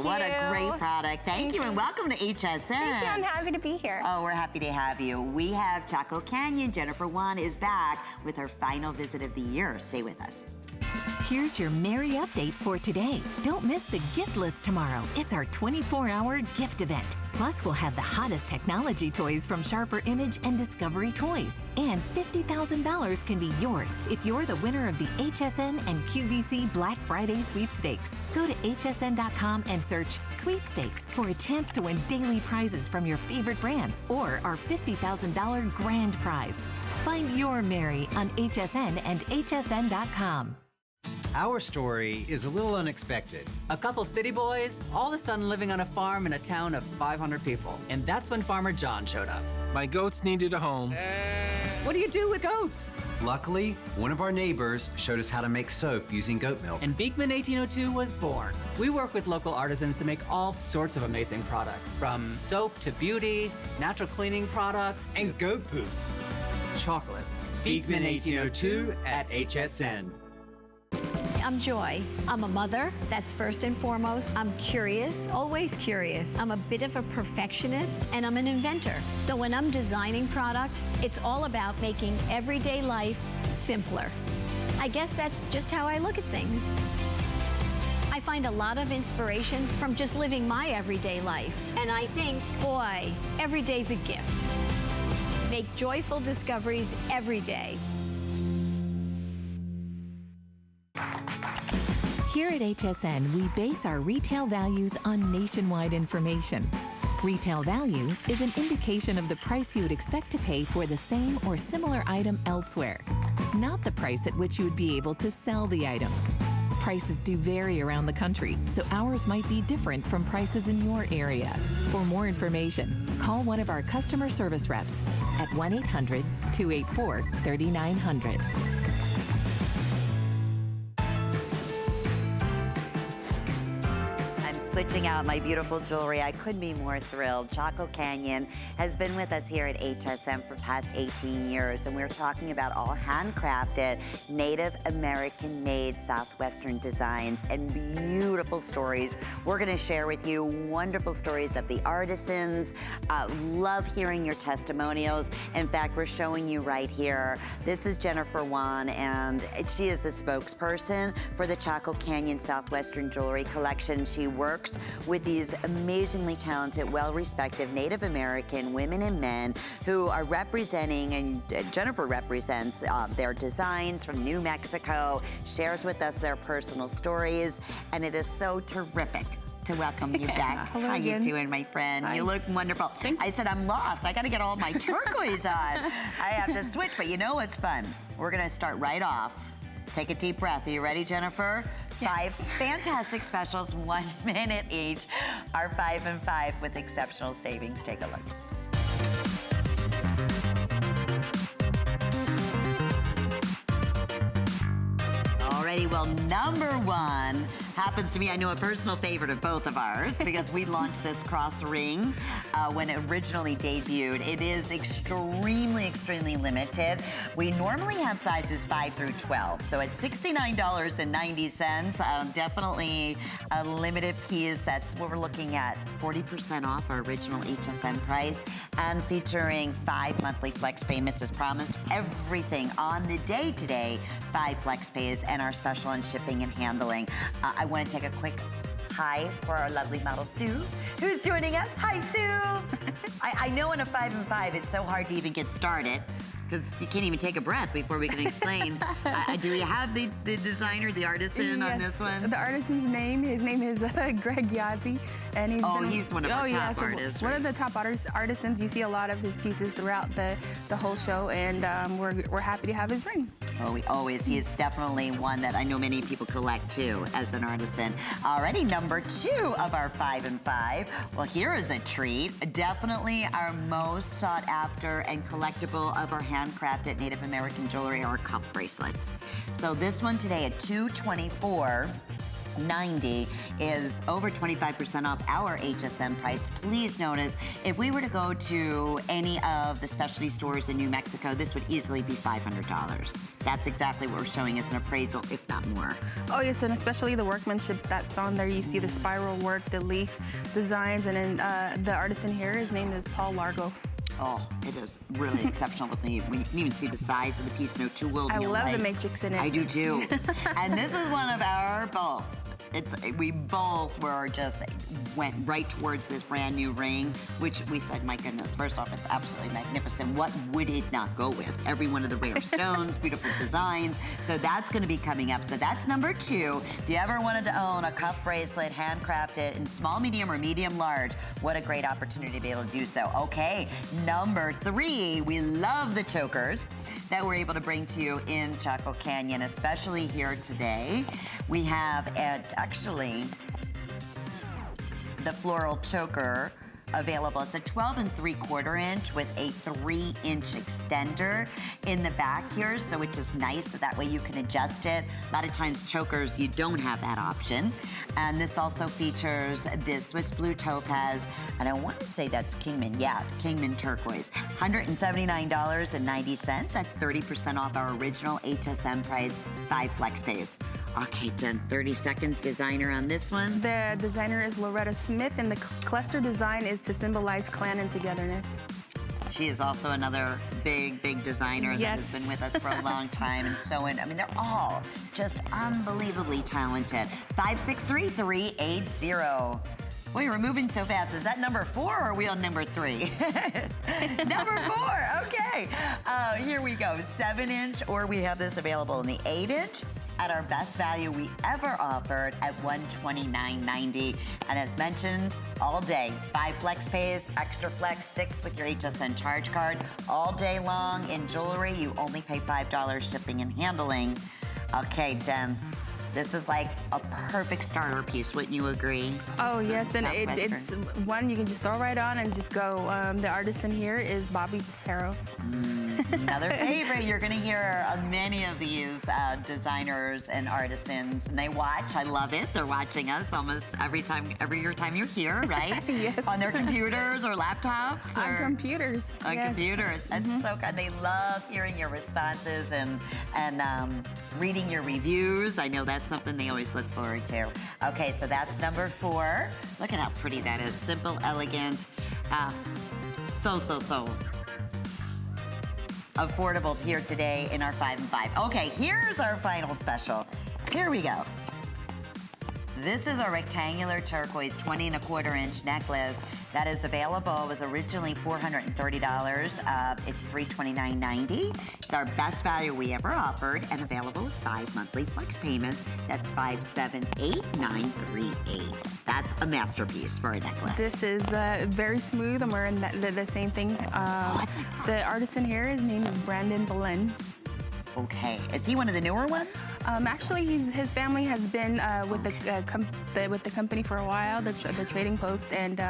What a great product. Thank you, and welcome to HSN. Thank you, I'm happy to be here. Oh, we're happy to have you. We have Chaco Canyon. Jennifer Wan is back with her final visit of the year. Stay with us. Here's your Merry update for today. Don't miss the gift list tomorrow. It's our 24-hour gift event. Plus, we'll have the hottest technology toys from Sharper Image and Discovery Toys. And $50,000 can be yours if you're the winner of the HSN and QVC Black Friday sweepstakes. Go to hsn.com and search sweepstakes for a chance to win daily prizes from your favorite brands or our $50,000 grand prize. Find your Merry on HSN and hsn.com. Our story is a little unexpected. A couple city boys, all of a sudden living on a farm in a town of 500 people. And that's when Farmer John showed up. My goats needed a home. What do you do with goats? Luckily, one of our neighbors showed us how to make soap using goat milk. And Beekman 1802 was born. We work with local artisans to make all sorts of amazing products. From soap to beauty, natural cleaning products to... And goat poop. Chocolates. Beekman 1802 at HSN. I'm Joy. I'm a mother, that's first and foremost. I'm curious, always curious. I'm a bit of a perfectionist, and I'm an inventor. So when I'm designing product, it's all about making everyday life simpler. I guess that's just how I look at things. I find a lot of inspiration from just living my everyday life. And I think, boy, every day's a gift. Make joyful discoveries every day. Here at HSN, we base our retail values on nationwide information. Retail value is an indication of the price you would expect to pay for the same or similar item elsewhere, not the price at which you would be able to sell the item. Prices do vary around the country, so ours might be different from prices in your area. For more information, call one of our customer service reps at 1-800-284-3900. Switching out my beautiful jewelry. I couldn't be more thrilled. Chaco Canyon has been with us here at HSN for past 18 years, and we're talking about all handcrafted, Native American-made Southwestern designs and beautiful stories. We're gonna share with you wonderful stories of the artisans. Love hearing your testimonials. In fact, we're showing you right here. This is Jennifer Wan, and she is the spokesperson for the Chaco Canyon Southwestern Jewelry Collection. She works with these amazingly talented, well-respected Native American women and men who are representing, and Jennifer represents their designs from New Mexico, shares with us their personal stories, and it is so terrific to welcome you back. Hello How again. you doing, my friend? Hi. You look wonderful. I said, I'm lost. I got to get all my turquoise on. I have to switch, but you know what's fun? We're going to start right off. Take a deep breath. Are you ready, Jennifer? Yes. 5 fantastic specials, 1 minute each. Our 5 and 5 with exceptional savings. Take a look. Alrighty, well, number 1 happens to be, I know, a personal favorite of both of ours because we launched this cross ring when it originally debuted. It is extremely, extremely limited. We normally have sizes 5 through 12. So at $69.90, definitely a limited piece. That's what we're looking at, 40% off our original HSN price, and featuring 5 monthly flex payments as promised. Everything on the day today, 5 flex pays, and our special on shipping and handling. I want to take a quick hi for our lovely model Sue, who's joining us. Hi, Sue. I know in a 5 and 5, it's so hard to even get started because you can't even take a breath before we can explain. Do you have the designer, the artisan on this one? The artisan's name, his name is Greg Yazzie. And he's he's one of our top artists. One of the top artisans. You see a lot of his pieces throughout the whole show, and we're happy to have his ring. Oh, he is definitely one that I know many people collect too as an artisan. Already number 2 of our 5 and 5. Well, here is a treat. Definitely our most sought after and collectible of our handcrafted Native American jewelry are cuff bracelets. So this one today at $224. $24.90 is over 25% off our HSN price. Please notice, if we were to go to any of the specialty stores in New Mexico, this would easily be $500. That's exactly what we're showing as an appraisal, if not more. Oh yes, and especially the workmanship that's on there. You see the spiral work, the leaf designs, and then the artisan here, his name is Paul Largo. Oh, it is really exceptional with the, when you can even see the size of the piece, no two will. I love the matrix in it. I do too. And this is one of our both. We both were just went right towards this brand new ring, which we said, my goodness, first off, it's absolutely magnificent. What would it not go with? Every one of the rare stones, beautiful designs. So that's gonna be coming up. So that's number 2. If you ever wanted to own a cuff bracelet, handcrafted in small, medium, or medium large, what a great opportunity to be able to do so. Okay, number 3, we love the chokers that we're able to bring to you in Chaco Canyon, especially here today. We have actually the floral choker available. It's a 12 3/4 inch with a 3-inch extender in the back here, so which is nice, so that way you can adjust it. A lot of times chokers, you don't have that option. And this also features this Swiss blue topaz, and I want to say that's Kingman, yeah, Kingman turquoise. $179.90, that's 30% off our original HSN price, 5 flex pays. Okay, Jen, 30 seconds, designer on this one. The designer is Loretta Smith, and the cluster design is to symbolize clan and togetherness. She is also another big, big designer that has been with us for a long time. And so, I mean, they're all just unbelievably talented. 563-380. Boy, we're moving so fast. Is that number 4 or are we on number 3? Number 4, okay. Here we go, 7-inch, or we have this available in the 8-inch. At our best value we ever offered at $129.90. And as mentioned, all day, 5 flex pays, extra flex, 6 with your HSN charge card. All day long in jewelry, you only pay $5 shipping and handling. Okay, Jen. This is like a perfect starter piece, wouldn't you agree? Oh yes, and it's one you can just throw right on and just go. The artisan here is Bobby Botero. Another favorite. You're going to hear many of these designers and artisans, and they watch. I love it. They're watching us almost every time you're here, right? Yes. On their computers or laptops? On computers. On computers. That's so good. They love hearing your responses and reading your reviews. I know that's something they always look forward to. Okay, so that's number 4. Look at how pretty that is. Simple, elegant, so affordable here today in our 5 and 5. Okay, here's our final special. Here we go. This is a rectangular turquoise 20 1/4 inch necklace that is available. It was originally $430. It's $329.90. It's our best value we ever offered and available with 5 monthly flex payments. That's $578,938. That's a masterpiece for a necklace. This is very smooth. I'm wearing the same thing. The artisan here, his name is Brandon Belen. Okay, is he one of the newer ones? Actually, his family has been with the company for a while, the Trading Post, and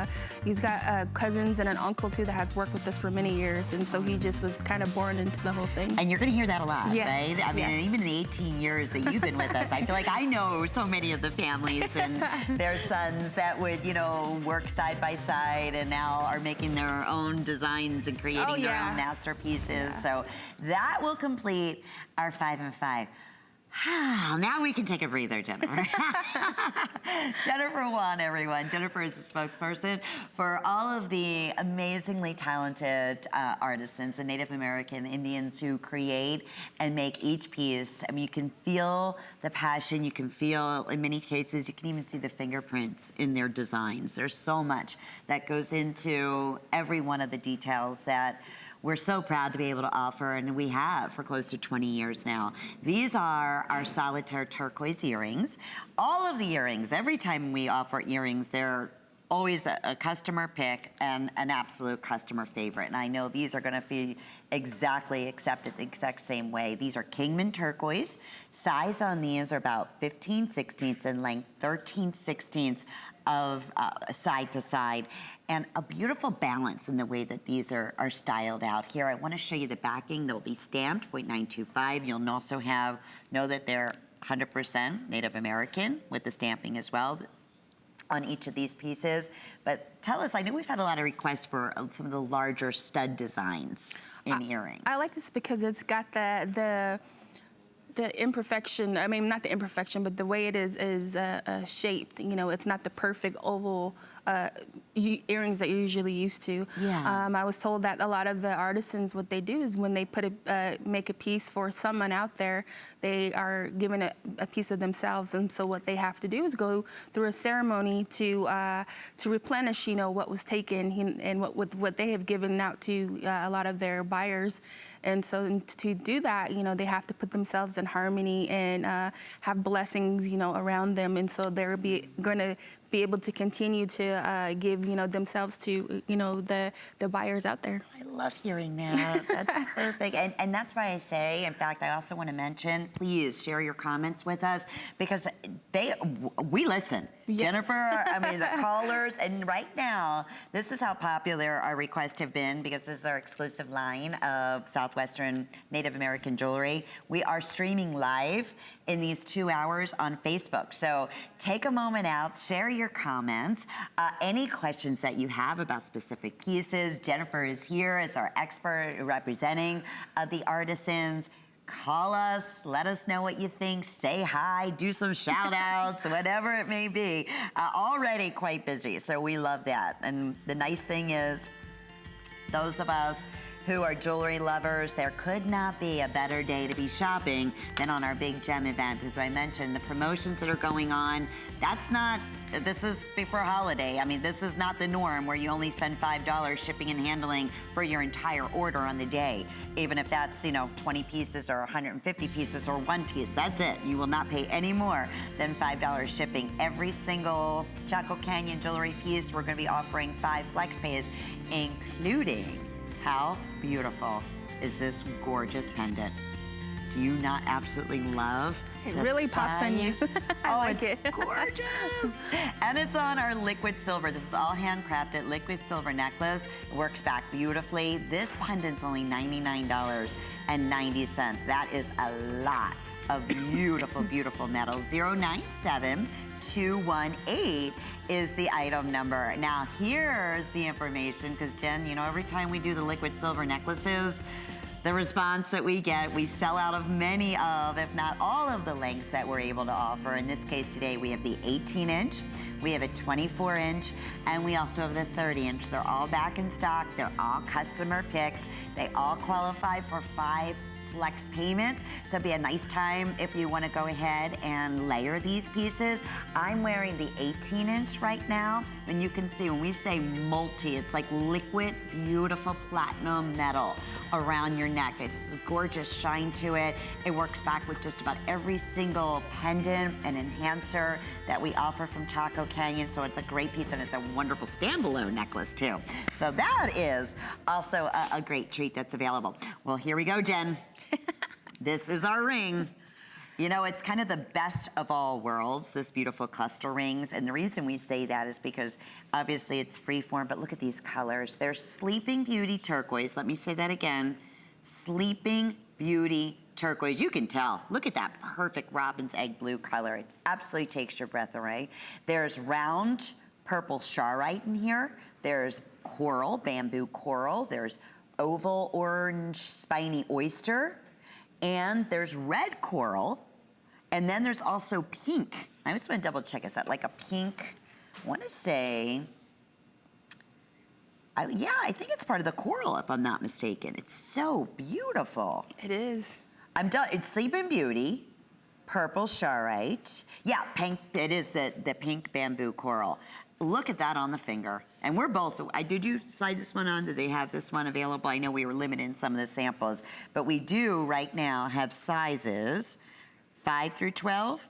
he's got cousins and an uncle too that has worked with us for many years, and so he just was kind of born into the whole thing. And you're going to hear that a lot, right? I mean, yes. even in the 18 years that you've been with us, I feel like I know so many of the families and their sons that would, you know, work side by side and now are making their own designs and creating their own masterpieces. So that will complete our 5 and 5. Now we can take a breather, Jennifer. Jennifer Wan, everyone. Jennifer is the spokesperson for all of the amazingly talented artisans and Native American Indians who create and make each piece. I mean, you can feel the passion. You can feel, in many cases, you can even see the fingerprints in their designs. There's so much that goes into every one of the details that we're so proud to be able to offer, and we have for close to 20 years now. These are our solitaire turquoise earrings. All of the earrings, every time we offer earrings, they're always a customer pick and an absolute customer favorite. And I know these are gonna be exactly accepted the exact same way. These are Kingman turquoise. Size on these are about 15/16 in length, 13/16 of side to side, and a beautiful balance in the way that these are styled out. Here, I want to show you the backing. They'll be stamped, .925. You'll also know that they're 100% Native American with the stamping as well on each of these pieces. But tell us, I know we've had a lot of requests for some of the larger stud designs in earrings. I like this because it's got the imperfection, I mean, not the imperfection, but the way it is shaped. You know, it's not the perfect oval earrings that you're usually used to. Yeah. I was told that a lot of the artisans, what they do is when they put make a piece for someone out there, they are given a piece of themselves, and so what they have to do is go through a ceremony to replenish, you know, what was taken and what they have given out to a lot of their buyers. And so to do that, you know, they have to put themselves in harmony and have blessings, you know, around them. And so they're going to be able to continue to give, you know, themselves to, you know, the buyers out there. I love hearing that. That's perfect. And that's why I say, in fact, I also want to mention, please share your comments with us, because we listen. Yes. Jennifer, I mean, the callers, and right now, this is how popular our requests have been, because this is our exclusive line of Southwestern Native American jewelry. We are streaming live in these 2 hours on Facebook. So take a moment out, share your comments, any questions that you have about specific pieces. Jennifer is here as our expert representing the artisans. Call us, let us know what you think, say hi, do some shout outs, whatever it may be. Already quite busy, so we love that. And the nice thing is, those of us who are jewelry lovers, there could not be a better day to be shopping than on our big gem event. As I mentioned, the promotions that are going on, this is before holiday. I mean, this is not the norm where you only spend $5 shipping and handling for your entire order on the day. Even if that's, you know, 20 pieces or 150 pieces or 1 piece, that's it. You will not pay any more than $5 shipping. Every single Chaco Canyon jewelry piece, we're gonna be offering 5 flex pays, including, how beautiful is this gorgeous pendant? Do you not absolutely love it? It really pops on you. I like it. It's gorgeous. And it's on our liquid silver. This is all handcrafted liquid silver necklace. It works back beautifully. This pendant's only $99.90. That is a lot of beautiful, beautiful metal. 097218 is the item number. Now here's the information, because Jen, you know, every time we do the liquid silver necklaces, the response that we get, we sell out of many of, if not all of the lengths that we're able to offer. In this case today, we have the 18-inch, we have a 24-inch, and we also have the 30-inch. They're all back in stock. They're all customer picks. They all qualify for 5 flex payments, so it'd be a nice time if you want to go ahead and layer these pieces. I'm wearing the 18-inch right now, and you can see when we say multi, it's like liquid, beautiful platinum metal around your neck. It has a gorgeous shine to it. It works back with just about every single pendant and enhancer that we offer from Chaco Canyon, so it's a great piece, and it's a wonderful standalone necklace too. So that is also a great treat that's available. Well, here we go, Jen. This is our ring. You know, it's kind of the best of all worlds, this beautiful cluster rings. And the reason we say that is because obviously it's freeform, but look at these colors. They're Sleeping Beauty turquoise. Let me say that again. Sleeping Beauty turquoise. You can tell. Look at that perfect robin's egg blue color. It absolutely takes your breath away. There's round purple charoite in here. There's coral, bamboo coral. There's oval orange spiny oyster. And there's red coral, and then there's also pink. I just want to double check, is that like a pink, I want to say, yeah, I think it's part of the coral if I'm not mistaken. It's so beautiful. It is. I'm done, it's Sleeping Beauty, purple charoite. Yeah, pink, it is the pink bamboo coral. Look at that on the finger. And we're both, did you slide this one on? Did they have this one available? I know we were limited in some of the samples, but we do right now have sizes 5 through 12.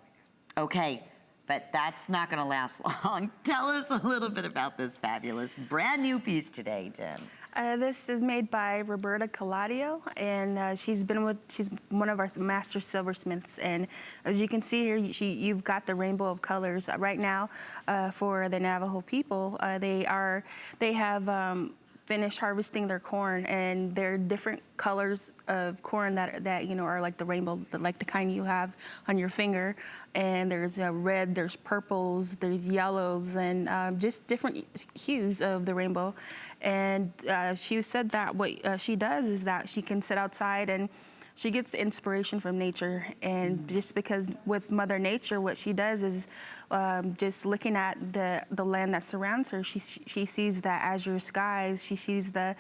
Okay, but that's not gonna last long. Tell us a little bit about this fabulous brand new piece today, Jen. This is made by Roberta Caladio, and she's one of our master silversmiths. And as you can see here, you've got the rainbow of colors. Right now, for the Navajo people, they have finish harvesting their corn, and there are different colors of corn that you know are like the rainbow, like the kind you have on your finger. And there's red, there's purples, there's yellows, and just different hues of the rainbow. And she said that what she does is that she can sit outside and she gets the inspiration from nature. And just because with Mother Nature, what she does is just looking at the land that surrounds her, she sees the azure skies, she sees the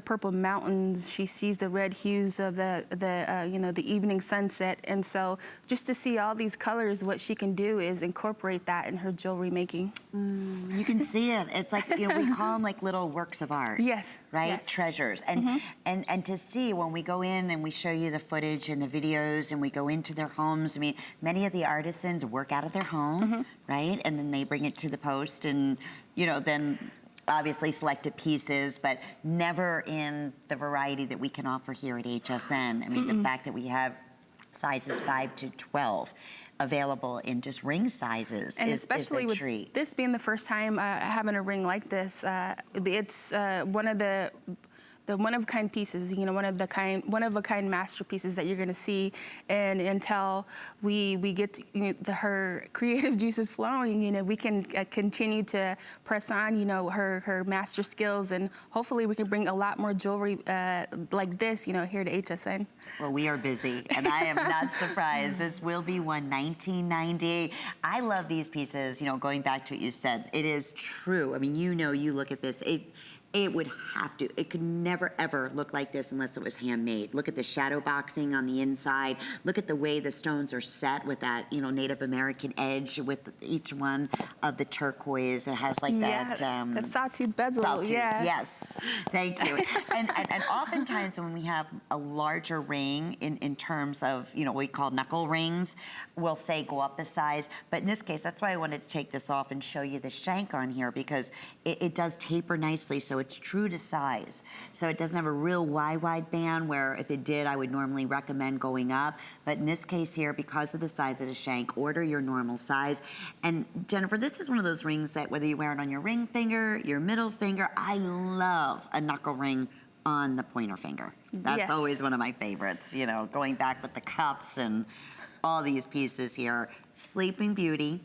purple mountains, she sees the red hues of the evening sunset. And so just to see all these colors, what she can do is incorporate that in her jewelry making. You can see it. It's like, you know, we call them like little works of art. Yes. Right? Yes. Treasures. And to see when we go in and we show you the footage and the videos and we go into their homes, I mean, many of the artisans work out of their home, right? And then they bring it to the post and, you know, then obviously selected pieces, but never in the variety that we can offer here at HSN. I mean, the fact that we have sizes 5 to 12 available in just ring sizes and is especially a with treat. this being the first time having a ring like this, it's one of the one-of-a-kind pieces, you know, one-of-a-kind masterpieces that you're going to see, and until we get her creative juices flowing, you know, we can continue to press on, you know, her master skills, and hopefully we can bring a lot more jewelry like this, you know, here to HSN. Well, we are busy, and I am not surprised. This will be one $19.98. I love these pieces, you know, going back to what you said. It is true. I mean, you know, you look at this, it would have to. It could never, ever look like this unless it was handmade. Look at the shadow boxing on the inside. Look at the way the stones are set with that, you know, Native American edge with each one of the turquoise. It has like that... that sawtooth bezel, sawtooth, yeah. yes. Thank you. and oftentimes when we have a larger ring in terms of, you know, what we call knuckle rings, we'll say go up a size. But in this case, that's why I wanted to take this off and show you the shank on here, because it does taper nicely, so it's true to size. So it doesn't have a real wide band where if it did, I would normally recommend going up. But in this case here, because of the size of the shank, order your normal size. And Jennifer, this is one of those rings that whether you wear it on your ring finger, your middle finger, I love a knuckle ring on the pointer finger. That's always one of my favorites, you know, going back with the cups and all these pieces here. Sleeping Beauty,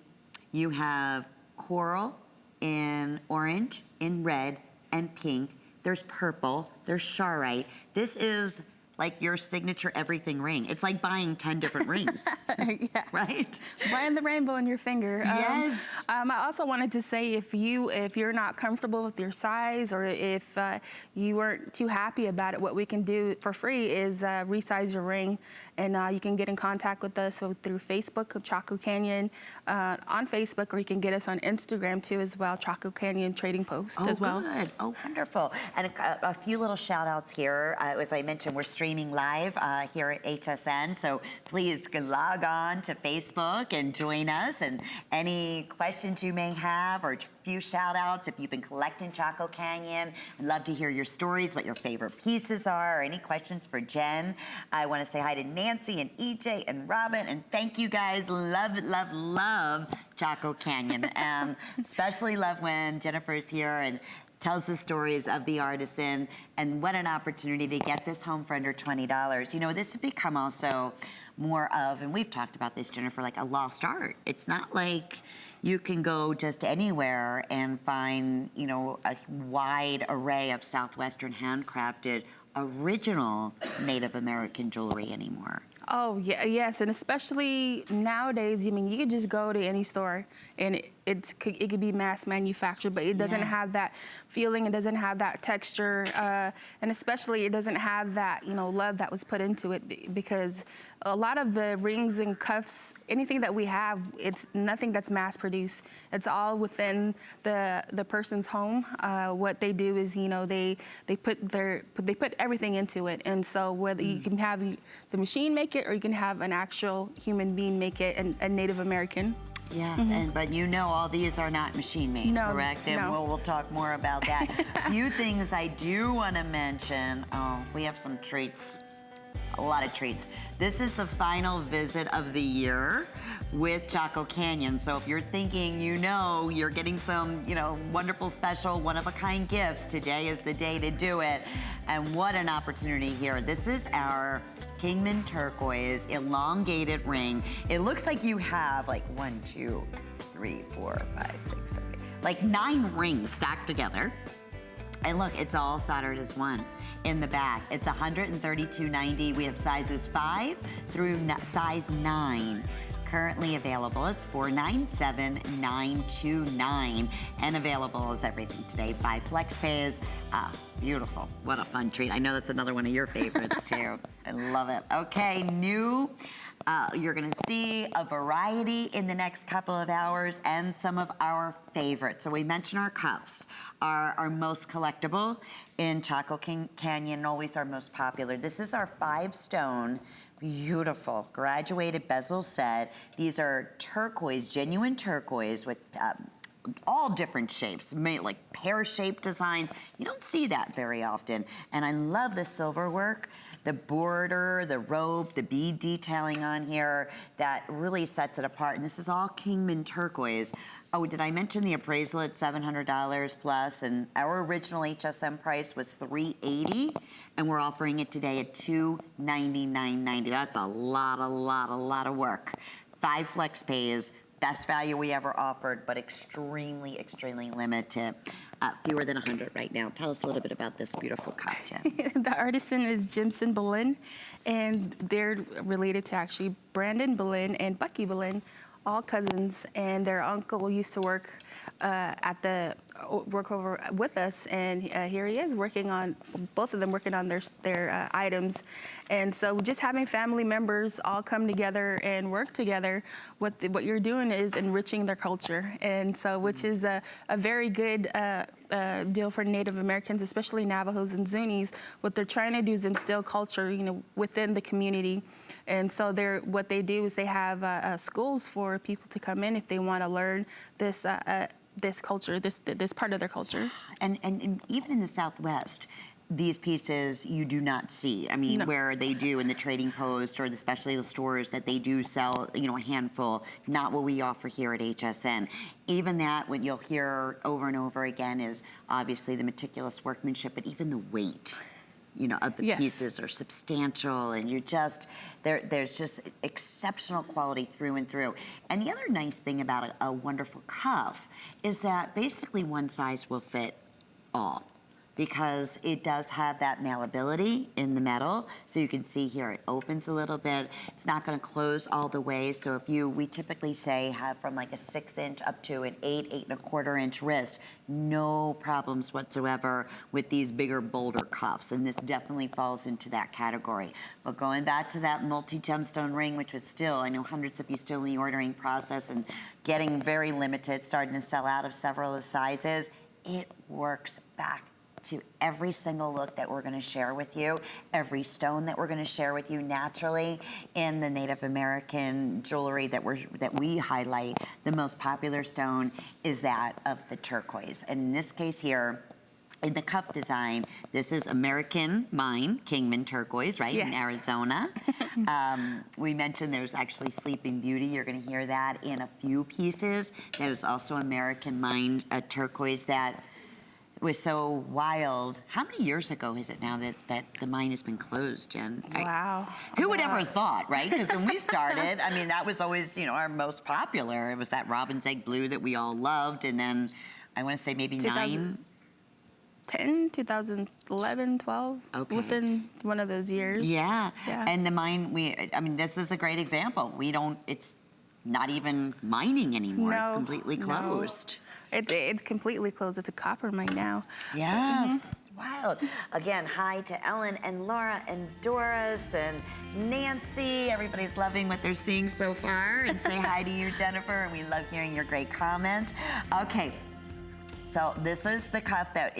you have coral in orange, in red, and pink. There's purple, there's charoite. This is like your signature everything ring. It's like buying 10 different rings, Yes. right? Buying the rainbow in your finger. Yes. I also wanted to say if you're not comfortable with your size, or if you weren't too happy about it, what we can do for free is resize your ring, and you can get in contact with us through Facebook, Chaco Canyon on Facebook, or you can get us on Instagram too as well, Chaco Canyon Trading Post as well. Oh, good. Oh, wonderful. And a few little shout outs here. As I mentioned, we're streaming live here at HSN, so please log on to Facebook and join us. And any questions you may have, or a few shout outs, if you've been collecting Chaco Canyon, I'd love to hear your stories, what your favorite pieces are, or any questions for Jen. I want to say hi to Nancy and EJ and Robin, and thank you guys. Love, love, love Chaco Canyon. And especially love when Jennifer's here and tells the stories of the artisan, and what an opportunity to get this home for under $20. You know, this has become also more of, and we've talked about this, Jennifer, like a lost art. It's not like you can go just anywhere and find, you know, a wide array of Southwestern handcrafted original Native American jewelry anymore. Oh, yeah, yes, and especially nowadays, I mean, you could just go to any store and it could be mass manufactured, but it doesn't have that feeling, it doesn't have that texture, and especially it doesn't have that, you know, love that was put into it, because a lot of the rings and cuffs, anything that we have, it's nothing that's mass produced. It's all within the person's home. What they do is, you know, they put everything into it, and so whether you can have the machine make it, or you can have an actual human being make it, and a Native American. Yeah, but you know all these are not machine made, correct? And we'll talk more about that. A few things I do want to mention. Oh, we have some treats a lot of treats. This is the final visit of the year with Chaco Canyon. So if you're thinking, you're getting some, wonderful, special, one-of-a-kind gifts, today is the day to do it. And what an opportunity here. This is our Kingman turquoise elongated ring. It looks like you have like 1, 2, 3, 4, 5, 6, 7, 8, like 9 rings stacked together. And look, it's all soldered as one. In the back, it's $132.90. We have sizes 5 through size 9 currently available. It's $497.929, and available as everything today. 5 flex pays. Beautiful. What a fun treat. I know that's another one of your favorites too. I love it. Okay, new. You're gonna see a variety in the next couple of hours and some of our favorites. So we mentioned our cuffs are our most collectible in Chaco Canyon, always our most popular. This is our 5-stone, beautiful graduated bezel set. These are turquoise, genuine turquoise with all different shapes, made like pear-shaped designs. You don't see that very often. And I love the silver work, the border, the rope, the bead detailing on here, that really sets it apart. And this is all Kingman turquoise. Oh, did I mention the appraisal at $700 plus? And our original HSN price was $380, and we're offering it today at $299.90. That's a lot of work. 5 flex pays. Best value we ever offered, but extremely, extremely limited. Fewer than 100 right now. Tell us a little bit about this beautiful cuff, Jen. The artisan is Jimson Boleyn, and they're related to actually Brandon Boleyn and Bucky Boleyn, all cousins, and their uncle used to work over with us, and here he is working on, both of them working on their items. And so just having family members all come together and work together, what you're doing is enriching their culture. And so, which is a very good deal for Native Americans, especially Navajos and Zunis. What they're trying to do is instill culture, within the community. And so what they do is they have schools for people to come in if they want to learn this culture, this part of their culture. And even in the Southwest, these pieces you do not see. I mean, no. Where they do in the trading post or especially the stores that they do sell, a handful, not what we offer here at HSN. Even that, what you'll hear over and over again is obviously the meticulous workmanship, but even the weight. Of the pieces are substantial, and there's just exceptional quality through and through. And the other nice thing about a wonderful cuff is that basically one size will fit all, because it does have that malleability in the metal. So you can see here, it opens a little bit. It's not gonna close all the way. So we typically say have from like a 6-inch up to an 8.25-inch wrist. No problems whatsoever with these bigger, bolder cuffs. And this definitely falls into that category. But going back to that multi-gemstone ring, which was still, I know hundreds of you still in the ordering process and getting very limited, starting to sell out of several of the sizes, it works back to every single look that we're going to share with you, every stone that we're going to share with you naturally in the Native American jewelry that we highlight. The most popular stone is that of the turquoise. And in this case here, in the cuff design, this is American Mine, Kingman turquoise, right, yes. In Arizona. We mentioned there's actually Sleeping Beauty. You're going to hear that in a few pieces. That is also American Mine turquoise that was so wild. How many years ago is it now that the mine has been closed, Jen? Wow. Who would ever have thought, right? Because when we started, I mean, that was always, our most popular. It was that robin's egg blue that we all loved, and then I want to say maybe 2011, 12, okay. Within one of those years. Yeah. And the mine, this is a great example. It's not even mining anymore. No, it's completely closed. No. It's completely closed. It's a copper mine now. Yes. Wild. Again, hi to Ellen and Laura and Doris and Nancy. Everybody's loving what they're seeing so far. And say hi to you, Jennifer. And we love hearing your great comments. Okay. So this is the cuff that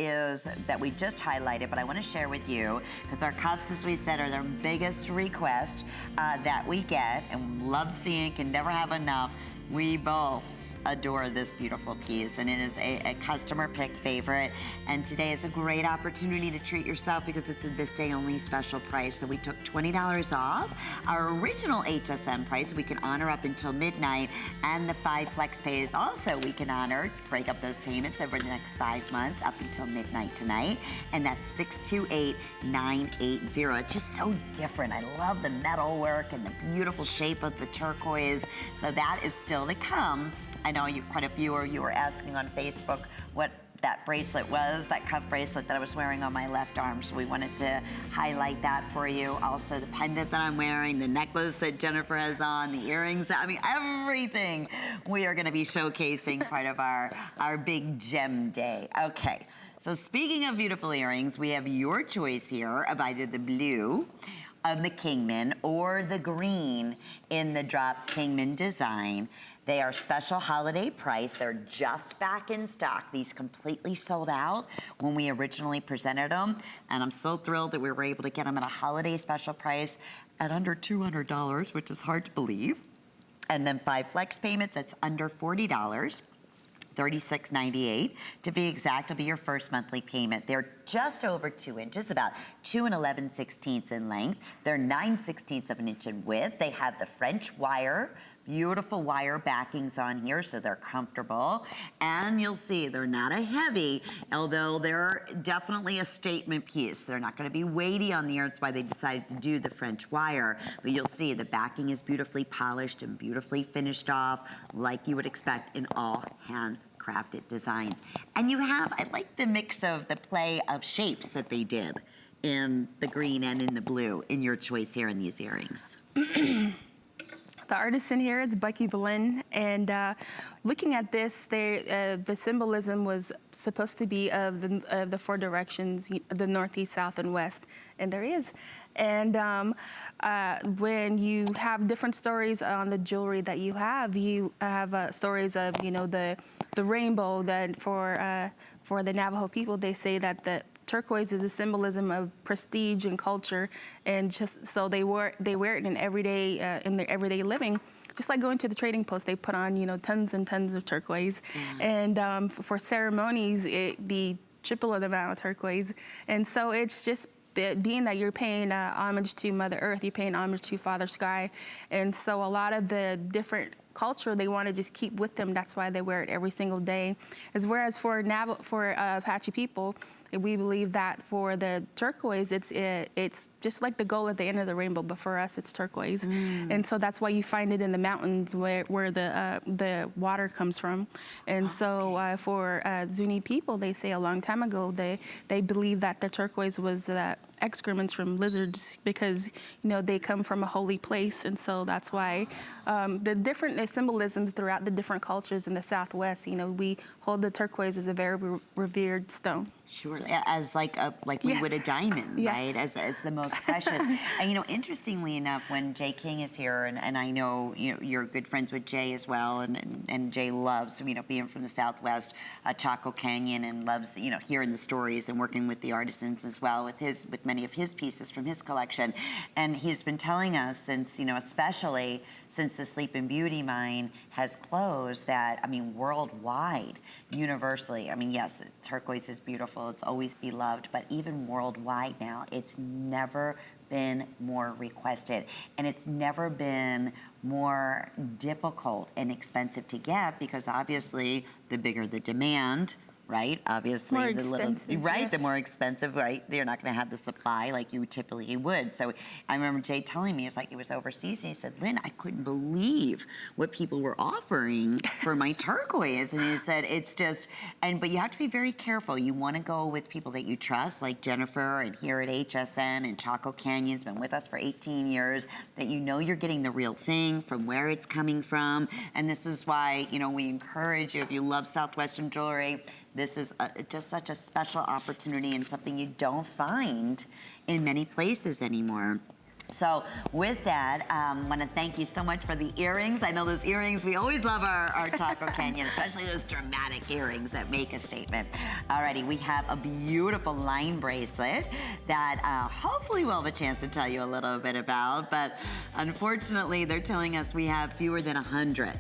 we just highlighted, but I want to share with you, because our cuffs, as we said, are their biggest request that we get and love seeing, can never have enough. We both adore this beautiful piece, and it is a customer pick favorite. And today is a great opportunity to treat yourself because it's a this day only special price. So we took $20 off our original HSN price. We can honor up until midnight, and the 5 flex pays also we can honor, break up those payments over the next 5 months up until midnight tonight, and that's 628980. It's just so different. I love the metal work and the beautiful shape of the turquoise. So that is still to come. I know quite a few of you were asking on Facebook what that bracelet was, that cuff bracelet that I was wearing on my left arm. So we wanted to highlight that for you. Also the pendant that I'm wearing, the necklace that Jennifer has on, the earrings, I mean, everything we are gonna be showcasing part of our big gem day. Okay, so speaking of beautiful earrings, we have your choice here of either the blue of the Kingman or the green in the drop Kingman design. They are special holiday price. They're just back in stock. These completely sold out when we originally presented them. And I'm so thrilled that we were able to get them at a holiday special price at under $200, which is hard to believe. And then 5 flex payments, that's under $40. $36.98 to be exact, will be your first monthly payment. They're just over 2 inches, about 2 11/16 in length. They're 9/16 of an inch in width. They have the French wire, beautiful wire backings on here, so they're comfortable. And you'll see they're not a heavy, although they're definitely a statement piece. They're not gonna be weighty on the earth, that's why they decided to do the French wire. But you'll see the backing is beautifully polished and beautifully finished off, like you would expect in all handcrafted designs. And you have, I like the mix of the play of shapes that they did in the green and in the blue in your choice here in these earrings. The artisan here is Bucky Boleyn, and looking at this, the symbolism was supposed to be of the 4 directions, the north, east, south, and west, and there is. And when you have different stories on the jewelry that you have stories of, you know, the rainbow. That for the Navajo people, they say that the turquoise is a symbolism of prestige and culture, and just so they wear it in their everyday living. Just like going to the trading post, they put on, you know, tons and tons of turquoise, and for ceremonies, it be triple of the amount of turquoise, and so it's just being that you're paying homage to Mother Earth, you're paying homage to Father Sky, and so a lot of the different culture they want to just keep with them. That's why they wear it every single day. Whereas for Apache people, we believe that for the turquoise, it's just like the gold at the end of the rainbow, but for us, it's turquoise. And so that's why you find it in the mountains where the water comes from. And so for Zuni people, they say a long time ago, they believe that the turquoise was excrements from lizards because, you know, they come from a holy place. And so that's why the different symbolisms throughout the different cultures in the Southwest, you know, we hold the turquoise as a very revered stone. Sure, as like we would a diamond, right? As the most precious. And you know, interestingly enough, when Jay King is here, and I know you're good friends with Jay as well, and Jay loves, you know, being from the Southwest, Chaco Canyon, and loves, you know, hearing the stories and working with the artisans as well with many of his pieces from his collection. And he's been telling us since, you know, especially since the Sleeping Beauty mine has closed, that, I mean, worldwide, universally, I mean, yes, turquoise is beautiful, it's always beloved, but even worldwide now, it's never been more requested, and it's never been more difficult and expensive to get, because obviously the bigger the demand, right? Obviously, more expensive, the more expensive, right? They're not going to have the supply like you typically would. So I remember Jay telling me, it's like, it was overseas. He said, Lynn, I couldn't believe what people were offering for my turquoise. And he said, it's just, but you have to be very careful. You want to go with people that you trust, like Jennifer, and here at HSN, and Chaco Canyon's been with us for 18 years, that you know you're getting the real thing from where it's coming from. And this is why, you know, we encourage you, if you love Southwestern jewelry, this is just such a special opportunity and something you don't find in many places anymore. So with that, I want to thank you so much for the earrings. I know those earrings, we always love our Chaco Canyon, especially those dramatic earrings that make a statement. Alrighty, we have a beautiful line bracelet that hopefully we'll have a chance to tell you a little bit about, but unfortunately they're telling us we have fewer than 100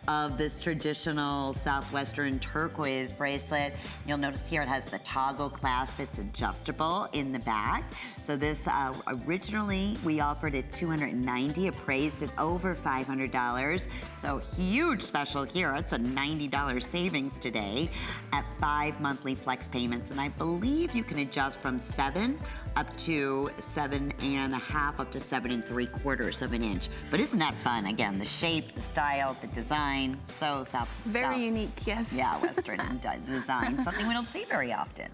of this traditional Southwestern turquoise bracelet. You'll notice here it has the toggle clasp. It's adjustable in the back. So this, originally we offered it $290, appraised at over $500. So huge special here. It's a $90 savings today at 5 monthly flex payments. And I believe you can adjust from 7 up to 7.5 up to 7 3/4 of an inch. But isn't that fun? Again, the shape, the style, the design, so Very unique, yes. Yeah, Western design, something we don't see very often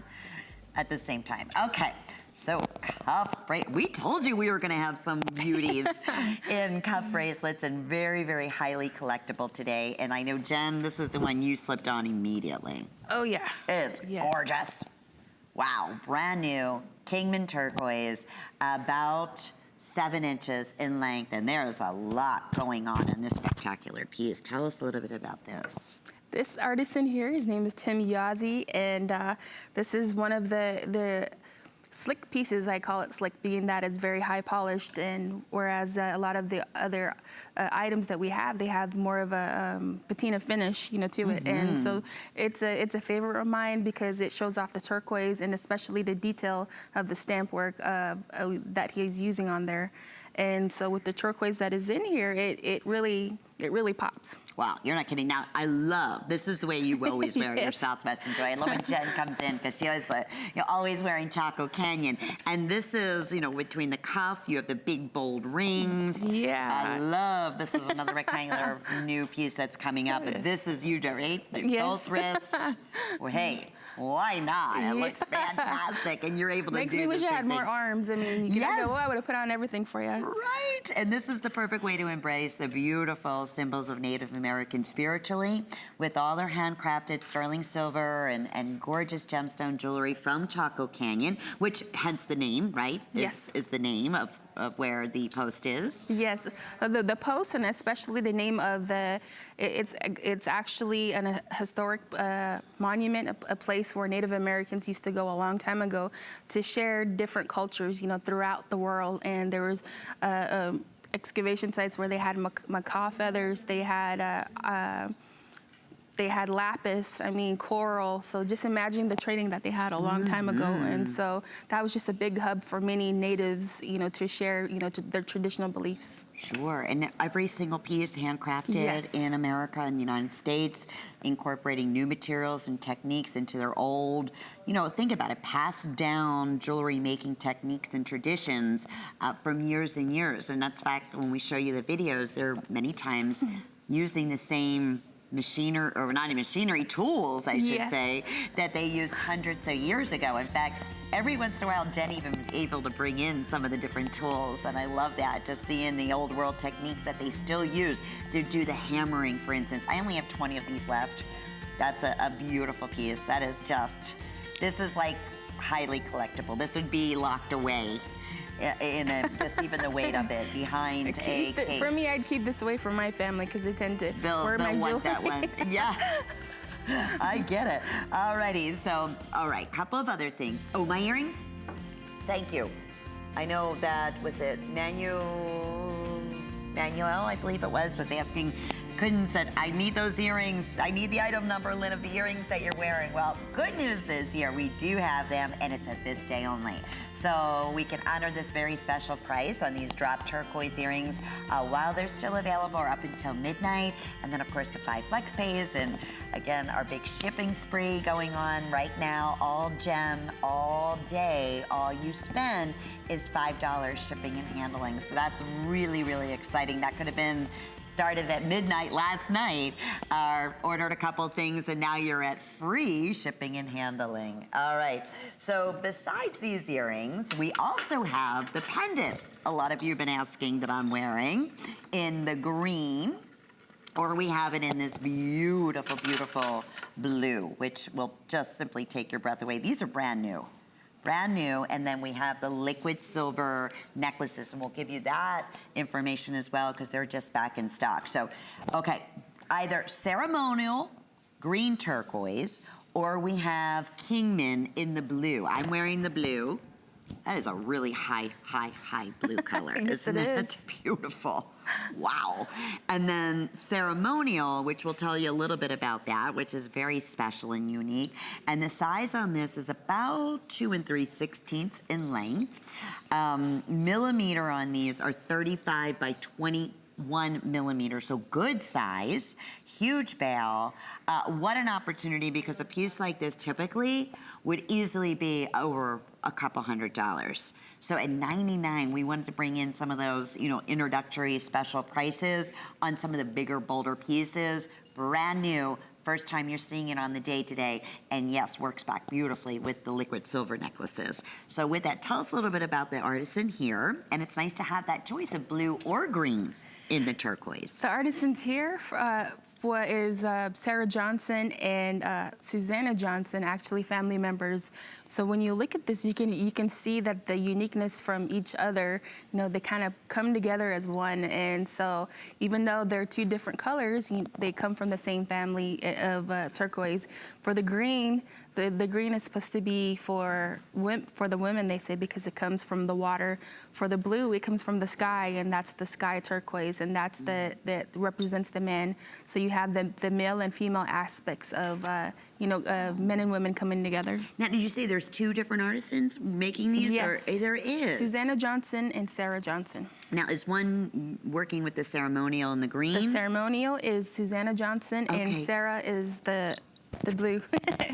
at the same time. Okay, so cuff bracelet. We told you we were gonna have some beauties in cuff bracelets, and very, very highly collectible today. And I know, Jen, this is the one you slipped on immediately. Oh, yeah. It's gorgeous. Wow, brand new, Kingman turquoise, about 7 inches in length, and there is a lot going on in this spectacular piece. Tell us a little bit about this. This artisan here, his name is Tim Yazzie, and this is one of the slick pieces. I call it slick, being that it's very high polished, and whereas a lot of the other items that we have, they have more of a patina finish, you know, to it. And so it's a favorite of mine because it shows off the turquoise and especially the detail of the stamp work that he's using on there. And so with the turquoise that is in here, it really pops. Wow, you're not kidding. Now, I love, this is the way you always wear your Southwestern Joy. I love when Jen comes in because she always, you're always wearing Chaco Canyon. And this is, you know, between the cuff, you have the big bold rings. Yeah. I love, this is another rectangular new piece that's coming up. But this is you, right? Yes. Both wrists. Well, hey. Why not? It looks fantastic, and you're able to Makes do me the wish I same had more thing. arms. I mean, you Yes. know, I would have put on everything for you. Right, and this is the perfect way to embrace the beautiful symbols of Native Americans spiritually, with all their handcrafted sterling silver and gorgeous gemstone jewelry from Chaco Canyon, which hence the name, right? Yes. Is the name of where the post is. Yes, the post, and especially the name of it's actually a historic monument, a place where Native Americans used to go a long time ago to share different cultures, you know, throughout the world. And there was excavation sites where they had macaw feathers, they had lapis, I mean, coral. So just imagine the trading that they had a long time ago. And so that was just a big hub for many natives, you know, to share, you know, their traditional beliefs. Sure, and every single piece handcrafted Yes. in America and the United States, incorporating new materials and techniques into their old, you know, think about it, passed down jewelry making techniques and traditions from years and years. And that's fact, when we show you the videos, they're many times using the same machinery, or not even machinery, tools, I should say, that they used hundreds of years ago. In fact, every once in a while, Jen even able to bring in some of the different tools, and I love that, to see in the old world techniques that they still use to do the hammering, for instance. I only have 20 of these left. That's a beautiful piece. That is just, this is like highly collectible. This would be locked away in just even the weight of it behind a case. For me, I'd keep this away from my family because they tend to wear my jewelry. Want that one. Yeah. I get it. Alrighty, so, all right, couple of other things. Oh, my earrings? Thank you. I know that, was it Manuel, I believe it was asking, couldn't said, I need those earrings. I need the item number, Lynn, of the earrings that you're wearing. Well, good news is here, we do have them, and it's at this day only. So we can honor this very special price on these drop turquoise earrings while they're still available, or up until midnight. And then, of course, the 5 flex pays, and again, our big shipping spree going on right now, all gem, all day. All you spend is $5 shipping and handling. So that's really, really exciting. That could have been started at midnight last night, ordered a couple things, and now you're at free shipping and handling. All right, so besides these earrings, we also have the pendant. A lot of you have been asking that I'm wearing in the green, or we have it in this beautiful, beautiful blue, which will just simply take your breath away. These are brand new. Brand new, and then we have the liquid silver necklaces, and we'll give you that information as well because they're just back in stock. So, okay, either ceremonial green turquoise, or we have Kingman in the blue. I'm wearing the blue. That is a really high blue color. Yes, Isn't it it? is. Beautiful. Wow. And then ceremonial, which will tell you a little bit about that, which is very special and unique. And the size on this is about 2 3/16 in length. Millimeter on these are 35 by 21 millimeters, so good size, huge bale. What an opportunity, because a piece like this typically would easily be over a couple $100. So at $99, we wanted to bring in some of those, you know, introductory special prices on some of the bigger, bolder pieces. Brand new, first time you're seeing it on the day today, and yes, works back beautifully with the liquid silver necklaces. So with that, tell us a little bit about the artisan here, and it's nice to have that choice of blue or green in the turquoise. The artisans here is Sarah Johnson and Susanna Johnson, actually family members. So when you look at this, you can see that the uniqueness from each other, you know, they kind of come together as one. And so even though they're two different colors, they come from the same family of turquoise. For the green, the green is supposed to be for the women, they say, because it comes from the water. For the blue, it comes from the sky, and that's the sky turquoise, and that's that represents the men. So you have the male and female aspects of men and women coming together. Now, did you say there's two different artisans making these? Yes. Or there is. Susanna Johnson and Sarah Johnson. Now, is one working with the ceremonial and the green? The ceremonial is Susanna Johnson, and Okay. Sarah is the blue,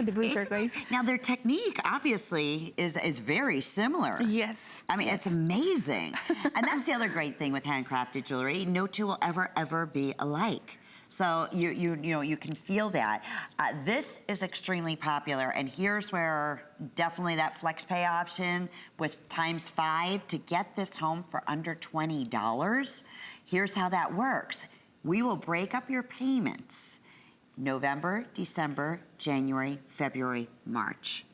the blue turquoise. Now, their technique obviously is very similar. Yes. I mean, it's amazing. And that's the other great thing with handcrafted jewelry. No two will ever be alike. So you can feel that. This is extremely popular, and here's where definitely that flex pay option with ×5 to get this home for under $20. Here's how that works. We will break up your payments: November, December, January, February, March.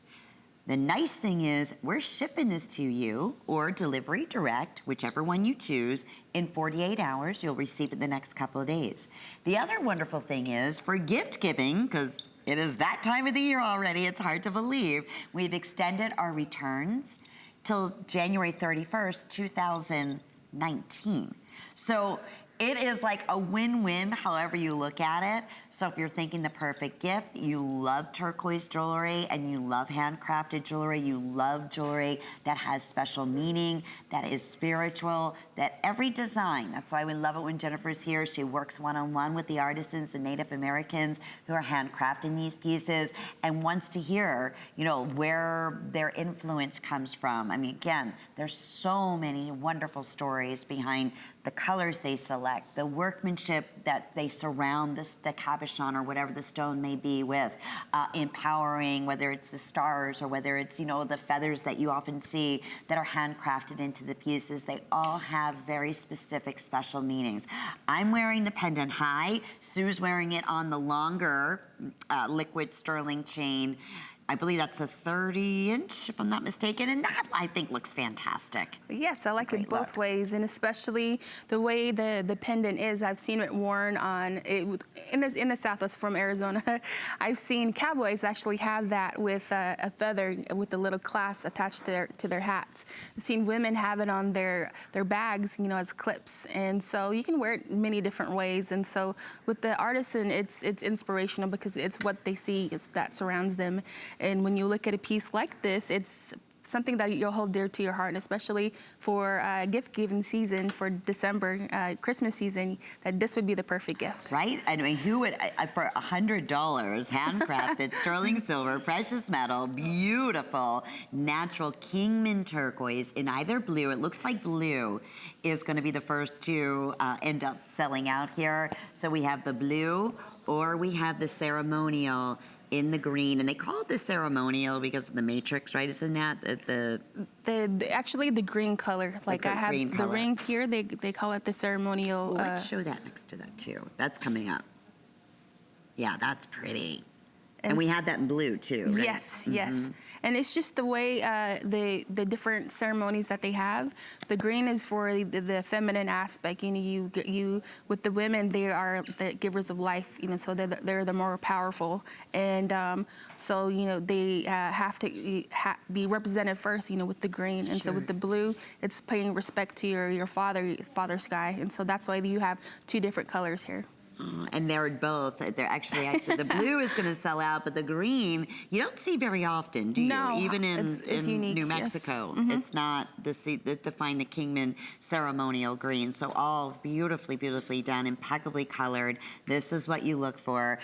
The nice thing is we're shipping this to you, or delivery direct, whichever one you choose, in 48 hours. You'll receive it the next couple of days. The other wonderful thing is for gift giving, because it is that time of the year already, it's hard to believe, we've extended our returns till January 31st, 2019. So it is like a win-win, however you look at it. So if you're thinking the perfect gift, you love turquoise jewelry and you love handcrafted jewelry, you love jewelry that has special meaning, that is spiritual, that every design, that's why we love it when Jennifer's here. She works one-on-one with the artisans, the Native Americans who are handcrafting these pieces, and wants to hear, you know, where their influence comes from. I mean, again, there's so many wonderful stories behind the colors they select, the workmanship that they surround the cabochon or whatever the stone may be with, empowering, whether it's the stars or whether it's, you know, the feathers that you often see that are handcrafted into the pieces. They all have very specific special meanings. I'm wearing the pendant high. Sue's wearing it on the longer liquid sterling chain. I believe that's a 30-inch, if I'm not mistaken, and that, I think, looks fantastic. Yes, I like Great it both look. ways, and especially the way the pendant is. I've seen it worn on, in the Southwest from Arizona. I've seen cowboys actually have that with a feather with a little clasp attached to their hats. I've seen women have it on their bags, you know, as clips, and so you can wear it many different ways. And so with the artisan, it's inspirational because it's what they see that surrounds them. And when you look at a piece like this, it's something that you'll hold dear to your heart, and especially for gift-giving season, for December, Christmas season, that this would be the perfect gift. Right? I mean, who would, for $100, handcrafted, sterling silver, precious metal, beautiful, natural Kingman turquoise in either blue, it looks like blue is gonna be the first to end up selling out here. So we have the blue, or we have the ceremonial in the green, and they call it the ceremonial because of the matrix, right? Isn't that Actually the green color? Like I have green the color. ring here. They call it the ceremonial. Let's show that next to that too. That's coming up. Yeah, that's pretty. And we had that in blue too, right? Yes, yes. And it's just the way the different ceremonies that they have. The green is for the feminine aspect. You know, you with the women, they are the givers of life. You know, so they're the more powerful, and so you know they have to be represented first. You know, with the green, and so with the blue, it's paying respect to your father sky, and so that's why you have two different colors here. And they're both. They're actually the blue is going to sell out, but the green you don't see very often, do you? No, Even it's in unique, New Mexico, it's not to find the Kingman ceremonial green. So all beautifully, beautifully done, impeccably colored. This is what you look for.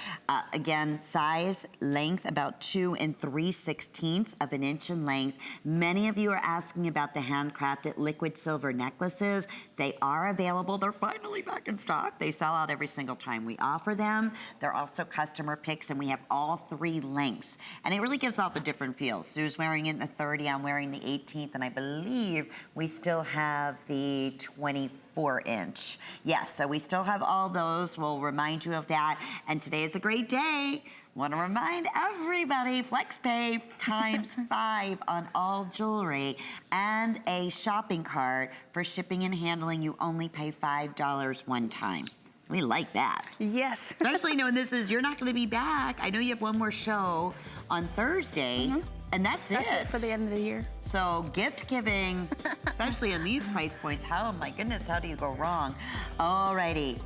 Again, size, length about 2 3/16 of an inch in length. Many of you are asking about the handcrafted liquid silver necklaces. They are available. They're finally back in stock. They sell out every single time we offer them. They're also customer picks, and we have all 3 lengths. And it really gives off a different feel. Sue's wearing it in the 30, I'm wearing the 18th, and I believe we still have the 24-inch. Yes, so we still have all those. We'll remind you of that. And today is a great day. Want to remind everybody, FlexPay times 5 on all jewelry and a shopping cart for shipping and handling. You only pay $5 one time. We like that. Yes. Especially knowing you're not going to be back. I know you have one more show on Thursday, and that's it. That's it for the end of the year. So gift giving, especially on these price points, oh my goodness, how do you go wrong? Alrighty.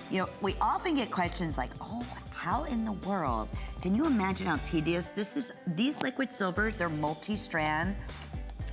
You know, we often get questions like, oh, how in the world, can you imagine how tedious this is? These liquid silvers, they're multi-strand.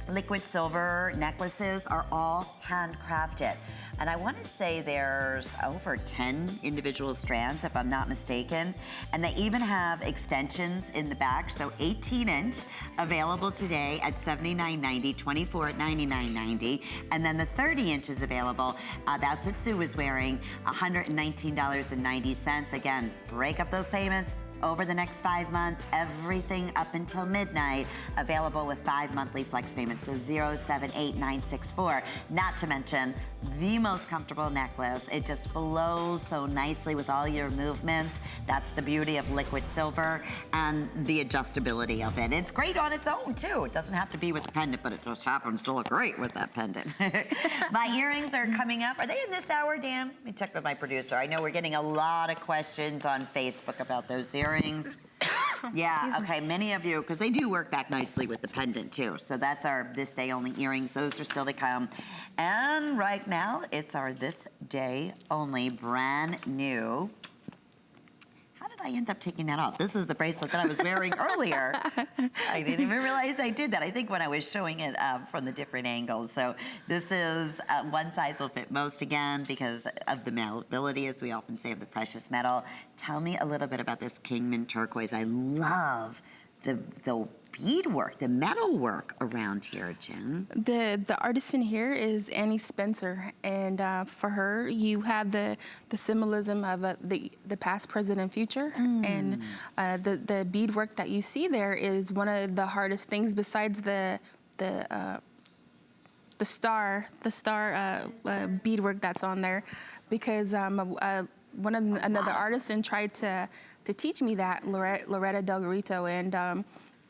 Liquid silver necklaces are all handcrafted. And I want to say there's over 10 individual strands, if I'm not mistaken. And they even have extensions in the back. So 18-inch available today at $79.90, 24 at $99.90. And then the 30-inch is available. That's what Sue was wearing, $119.90. Again, break up those payments over the next 5 months, everything up until midnight, available with 5 monthly flex payments, so 078964. Not to mention the most comfortable necklace. It just flows so nicely with all your movements. That's the beauty of liquid silver and the adjustability of it. It's great on its own too. It doesn't have to be with the pendant, but it just happens to look great with that pendant. My earrings are coming up. Are they in this hour, Dan? Let me check with my producer. I know we're getting a lot of questions on Facebook about those earrings. Yeah, okay, many of you, because they do work back nicely with the pendant too. So that's our this day only earrings. Those are still to come. And right now, it's our this day only brand new. How did I end up taking that off? This is the bracelet that I was wearing earlier. I didn't even realize I did that. I think when I was showing it from the different angles. So this is one size will fit most, again, because of the malleability, as we often say, of the precious metal. Tell me a little bit about this Kingman turquoise. I love the beadwork, the metal work around here, Jen. The artisan here is Annie Spencer, and for her, you have the symbolism of the past, present, and future. And the beadwork that you see there is one of the hardest things, besides the star beadwork that's on there, because another artisan tried to teach me that, Loretta Del Garito, and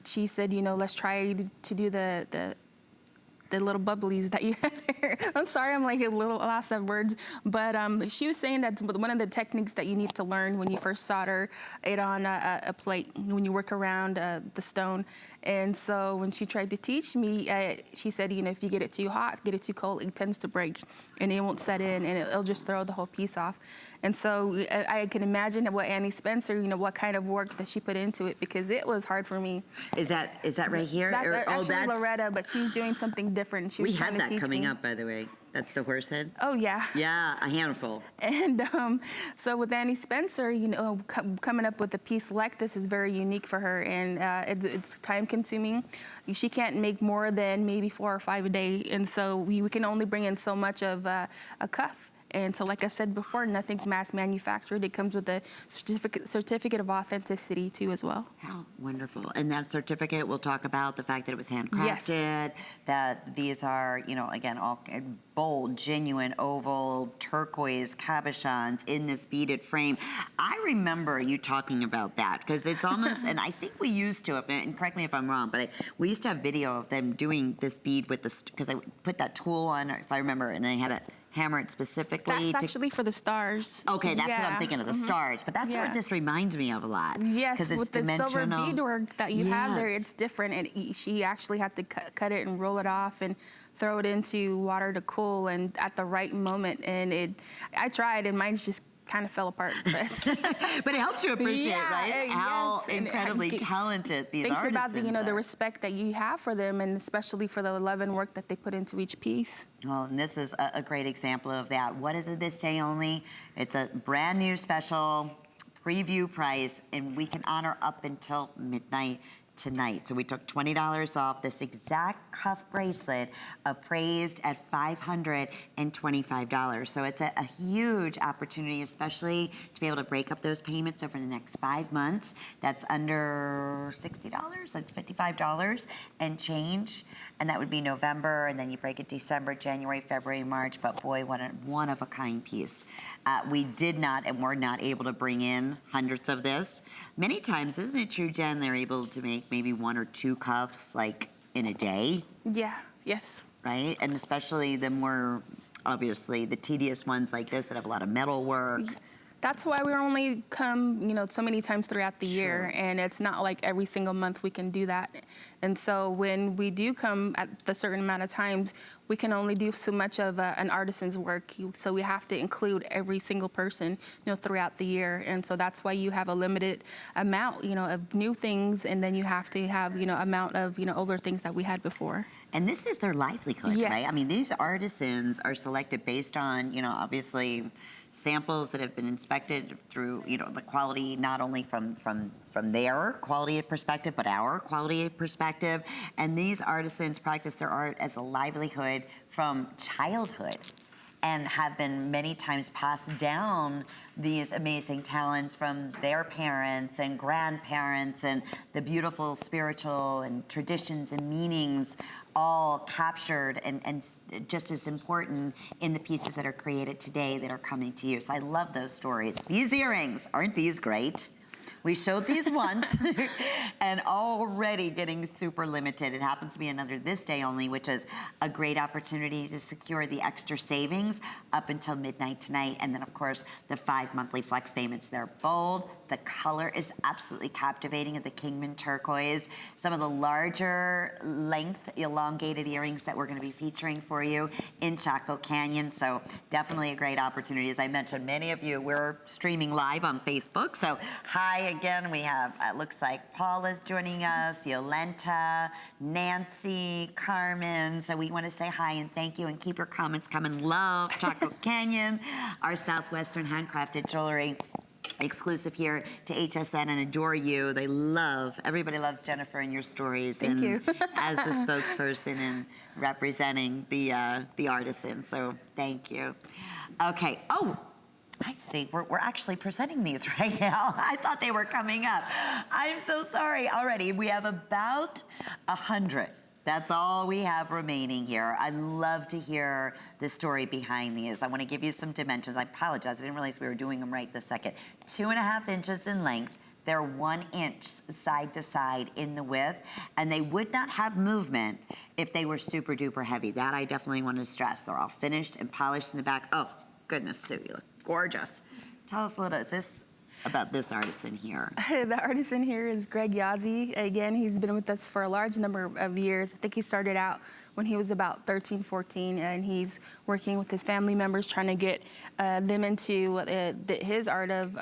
she said, you know, let's try to do the little bubblies that you have there. I'm sorry, I'm like a little lost of words, but she was saying that one of the techniques that you need to learn when you first solder it on a plate, when you work around the stone. And so when she tried to teach me, she said, you know, if you get it too hot, get it too cold, it tends to break and it won't set in, and it'll just throw the whole piece off. And so I can imagine what Annie Spencer, you know, what kind of work that she put into it, because it was hard for me. Is that right here? That's actually Loretta, but she's doing something different. She was trying to teach me. We have that coming up, by the way. That's the horse head? Oh, yeah. Yeah, a handful. And so with Annie Spencer, you know, coming up with a piece like this is very unique for her, and it's time-consuming. She can't make more than maybe 4 or 5 a day, and so we can only bring in so much of a cuff. And so, like I said before, nothing's mass manufactured. It comes with a certificate of authenticity too as well. How wonderful. And that certificate will talk about the fact that it was handcrafted, Yes. that these are, you know, again, all bold, genuine, oval, turquoise cabochons in this beaded frame. I remember you talking about that because it's almost, and I think we used to, and correct me if I'm wrong, but we used to have video of them doing this bead with the, because I put that tool on, if I remember, and I had to hammer it specifically. That's actually for the stars. Okay, that's what I'm Yeah. thinking of, the stars. But that's Yeah. what this reminds me of a lot. Yes, because it's with the silver dimensional. beadwork that you have there, Yes. it's different. And she actually had to cut it and roll it off and throw it into water to cool and at the right moment. And I tried, and mine just kind of fell apart. But it helps you appreciate, Yeah, right? How yes, and incredibly talented these Thinks artisans about the are. the respect that you have for them, and especially for the love and work that they put into each piece. Well, and this is a great example of that. What is it this day only? It's a brand new special preview price, and we can honor up until midnight tonight. So we took $20 off. This exact cuff bracelet appraised at $525. So it's a huge opportunity, especially to be able to break up those payments over the next 5 months. That's under $60, like $55 and change. And that would be November, and then you break it December, January, February, March. But boy, what a one-of-a-kind piece. We did not, and we're not able to bring in hundreds of this. Many times, isn't it true, Jen, they're able to make maybe 1 or 2 cuffs, like, in a day, Yeah, yes. right? And especially the more, obviously, the tedious ones like this that have a lot of metal work. That's why we only come, so many times throughout the year, and it's not like every single month we can do that. And so when we do come at the certain amount of times, we can only do so much of an artisan's work. So we have to include every single person, throughout the year. And so that's why you have a limited amount, of new things, and then you have to have, amount of, older things that we had before. And this is their livelihood, Yes. right? I mean, these artisans are selected based on, obviously samples that have been inspected through, the quality, not only from their quality perspective, but our quality perspective. And these artisans practice their art as a livelihood from childhood and have been many times passed down these amazing talents from their parents and grandparents, and the beautiful spiritual and traditions and meanings all captured and just as important in the pieces that are created today that are coming to you. So I love those stories. These earrings, aren't these great? We showed these once and already getting super limited. It happens to be another this day only, which is a great opportunity to secure the extra savings up until midnight tonight. And then, of course, the 5 monthly flex payments. They're bold. The color is absolutely captivating of the Kingman turquoise. Some of the larger length elongated earrings that we're going to be featuring for you in Chaco Canyon. So definitely a great opportunity. As I mentioned, many of you, we're streaming live on Facebook. So hi again. We have, it looks like Paula's joining us, Yolenta, Nancy, Carmen. So we want to say hi and thank you and keep your comments coming. Love Chaco Canyon, our Southwestern handcrafted jewelry. Exclusive here to HSN and adore you. Everybody loves Jennifer and your stories. Thank you. As the spokesperson and representing the artisan. So thank you. Okay. Oh, I see. We're actually presenting these right now. I thought they were coming up. I'm so sorry already. We have about 100. That's all we have remaining here. I'd love to hear the story behind these. I want to give you some dimensions. I apologize. I didn't realize we were doing them right this second. 2.5 inches in length. They're 1 inch side to side in the width, and they would not have movement if they were super duper heavy. That I definitely want to stress. They're all finished and polished in the back. Oh, goodness, Sue, you look gorgeous. Tell us a little, about this artisan here. The artisan here is Greg Yazzie. Again, he's been with us for a large number of years. I think he started out when he was about 13, 14, and he's working with his family members trying to get them into his art of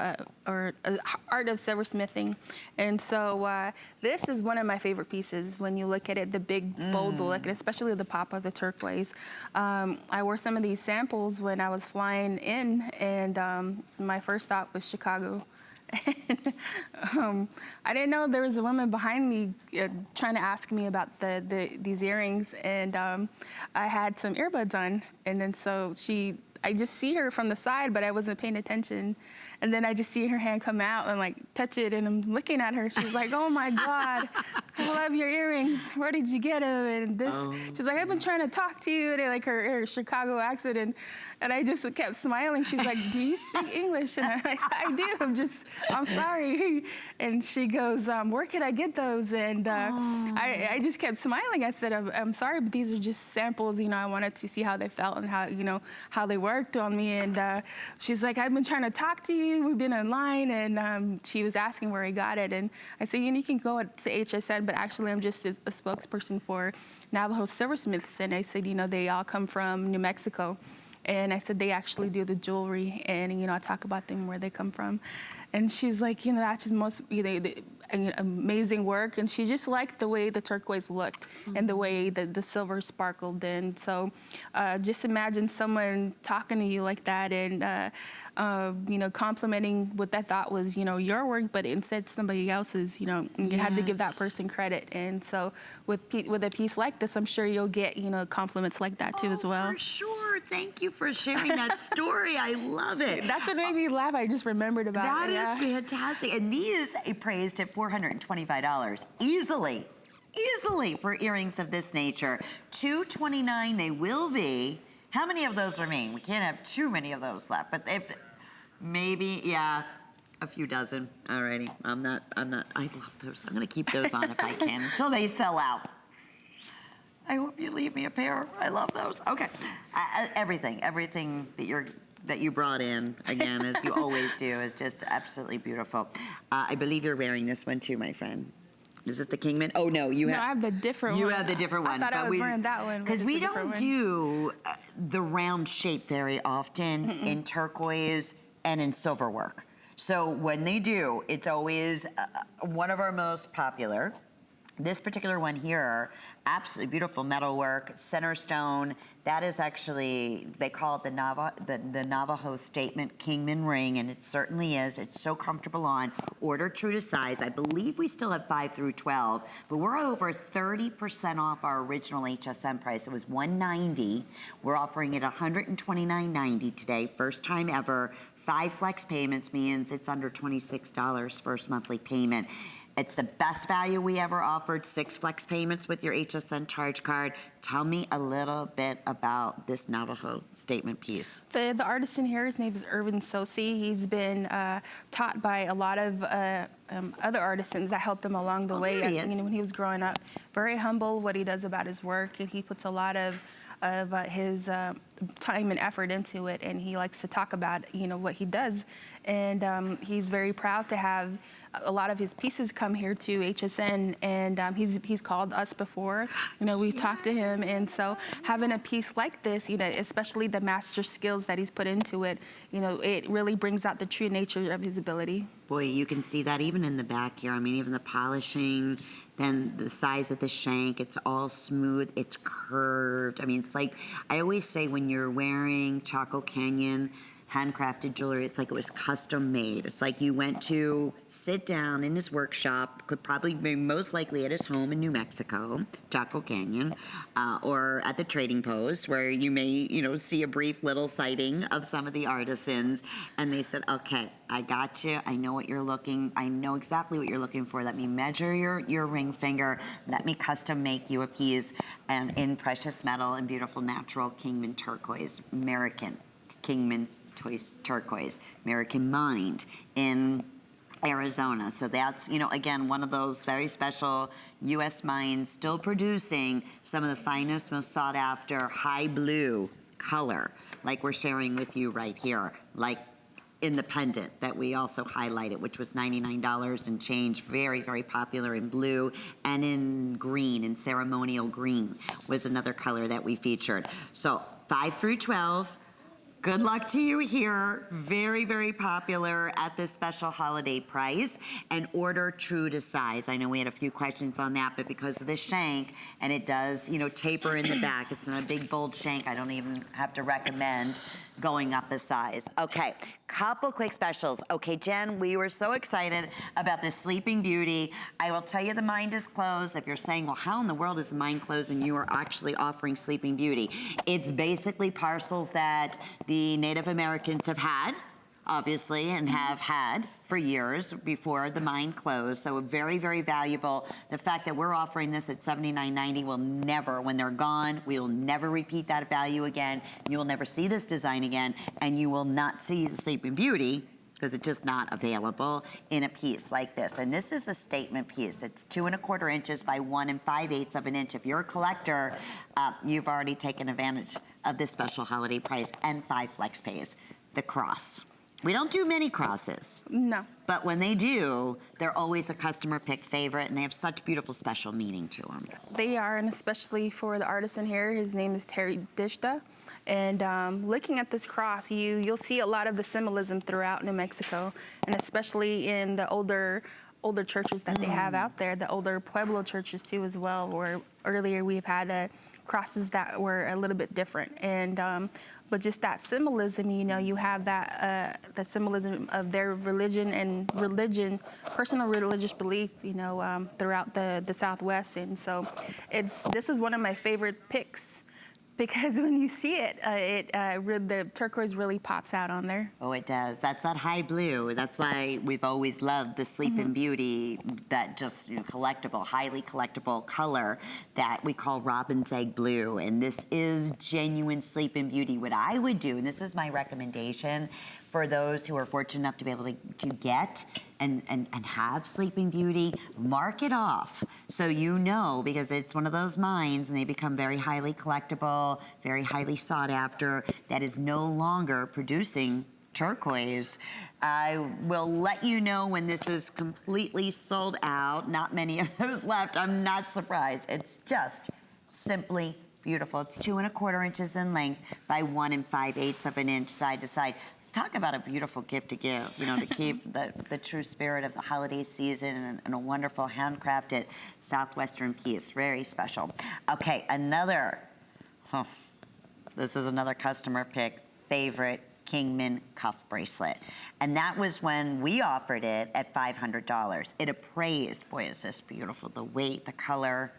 silversmithing. And so this is one of my favorite pieces when you look at it, the big, bold look, and especially the pop of the turquoise. I wore some of these samples when I was flying in, and my first stop was Chicago. I didn't know there was a woman behind me trying to ask me about these earrings, and I had some earbuds on, and then so I just see her from the side, but I wasn't paying attention. And then I just see her hand come out and like touch it, and I'm looking at her. She's like, "Oh my God, I love your earrings. Where did you get them?" And this, she's like, "I've been trying to talk to you." And like her Chicago accent, and I just kept smiling. She's like, "Do you speak English?" And I said, "I do. I'm sorry." And she goes, "Where could I get those?" And I just kept smiling. I said, I'm sorry, but these are just samples. You know, I wanted to see how they felt and how, you know, how they worked on me." And she's like, "I've been trying to talk to you. We've been online." And she was asking where I got it. And I said, "You can go to HSN, but actually I'm just a spokesperson for Navajo silversmiths." And I said, "You know, they all come from New Mexico." And I said, "They actually do the jewelry." And, you know, I talk about them, where they come from. And she's like, "You know, that's just most amazing work." And she just liked the way the turquoise looked and the way the silver sparkled. And so just imagine someone talking to you like that and, you know, complimenting what I thought was, you know, your work, but instead somebody else's. You know, you had to give that person credit. And so with a piece like this, I'm sure you'll get, you know, compliments like that too as well. For sure. Thank you for sharing that story. I love it. That's what made me laugh. I just remembered about it. That is fantastic. And these appraised at $425 easily for earrings of this nature. $229 they will be. How many of those remain? We can't have too many of those left, but if maybe, yeah, a few dozen. Alrighty, I love those. I'm gonna keep those on if I can until they sell out. I hope you leave me a pair. I love those. Okay, everything that you brought in, again, as you always do, is just absolutely beautiful. I believe you're wearing this one too, my friend. Is this the Kingman? Oh no, I have the different one. You have the different one. I thought I was wearing that one. Because we don't do the round shape very often in turquoise and in silver work. So when they do, it's always one of our most popular. This particular one here, absolutely beautiful metalwork, center stone. That is actually, they call it the Navajo Statement Kingman ring, and it certainly is. It's so comfortable on. Order true to size. I believe we still have 5 through 12, but we're over 30% off our original HSN price. It was $190. We're offering it $129.90 today, first time ever. 5 flex payments means it's under $26 first monthly payment. It's the best value we ever offered, 6 flex payments with your HSN charge card. Tell me a little bit about this Navajo statement piece. So the artist in here, his name is Irvin Sosi. He's been taught by a lot of other artisans that helped him along the way. You know, when he was growing up. Very humble what he does about his work, and he puts a lot of his time and effort into it, and he likes to talk about, you know, what he does. And he's very proud to have a lot of his pieces come here to HSN, and he's called us before. You know, we've talked to him, and so having a piece like this, you know, especially the master skills that he's put into it, you know, it really brings out the true nature of his ability. Boy, you can see that even in the back here. I mean, even the polishing, then the size of the shank, it's all smooth, it's curved. I mean, it's like, I always say when you're wearing Chaco Canyon handcrafted jewelry, it's like it was custom made. It's like you went to sit down in his workshop, could probably be most likely at his home in New Mexico, Chaco Canyon, or at the Trading Post, where you may, you know, see a brief little sighting of some of the artisans, and they said, okay, I got you. I know what you're looking. I know exactly what you're looking for. Let me measure your ring finger. Let me custom make you a piece, and in precious metal and beautiful natural Kingman turquoise, American Kingman turquoise, American mined in Arizona. So that's, you know, again, one of those very special U.S. mines still producing some of the finest, most sought after high blue color, like we're sharing with you right here, like in the pendant that we also highlighted, which was $99 and change, very, very popular in blue, and in green, in ceremonial green was another color that we featured. So 5 through 12, good luck to you here. Very, very popular at this special holiday price, and order true to size. I know we had a few questions on that, but because of the shank, and it does, you know, taper in the back, it's not a big, bold shank. I don't even have to recommend going up a size. Okay, couple quick specials. Okay, Jen, we were so excited about this Sleeping Beauty. I will tell you the mind is closed. If you're saying, well, how in the world is the mind closed and you are actually offering Sleeping Beauty? It's basically parcels that the Native Americans have had, obviously, and have had for years before the mine closed. So very, very valuable. The fact that we're offering this at $79.90 will never, when they're gone, we will never repeat that value again. You will never see this design again, and you will not see the Sleeping Beauty because it's just not available in a piece like this. And this is a statement piece. It's 2 1/4 inches by 1 5/8 of an inch. If you're a collector, you've already taken advantage of this special holiday price and 5 flex pays. The cross. We don't do many crosses. No. But when they do, they're always a customer pick favorite, and they have such beautiful special meaning to them. They are, and especially for the artisan here, his name is Terry Dishta. And looking at this cross, you'll see a lot of the symbolism throughout New Mexico, and especially in the older churches that they have out there, the older Pueblo churches too as well, where earlier we've had crosses that were a little bit different. And but just that symbolism, you have that the symbolism of their religion, personal religious belief, throughout the Southwest. And so this is one of my favorite picks, because when you see it, the turquoise really pops out on there. Oh, it does. That's that high blue. That's why we've always loved the Sleeping Beauty, that just collectible, highly collectible color that we call robin's egg blue. And this is genuine Sleeping Beauty. What I would do, and this is my recommendation for those who are fortunate enough to be able to get and have Sleeping Beauty, mark it off so you know, because it's one of those mines and they become very highly collectible, very highly sought after, that is no longer producing turquoise. I will let you know when this is completely sold out. Not many of those left. I'm not surprised. It's just simply beautiful. It's 2 1/4 inches in length by 1 5/8 of an inch side to side. Talk about a beautiful gift to give, to keep the true spirit of the holiday season and a wonderful handcrafted Southwestern piece. Very special. Okay, this is another customer pick, favorite Kingman cuff bracelet. And that was when we offered it at $500. It appraised, boy, is this beautiful. The weight, the color,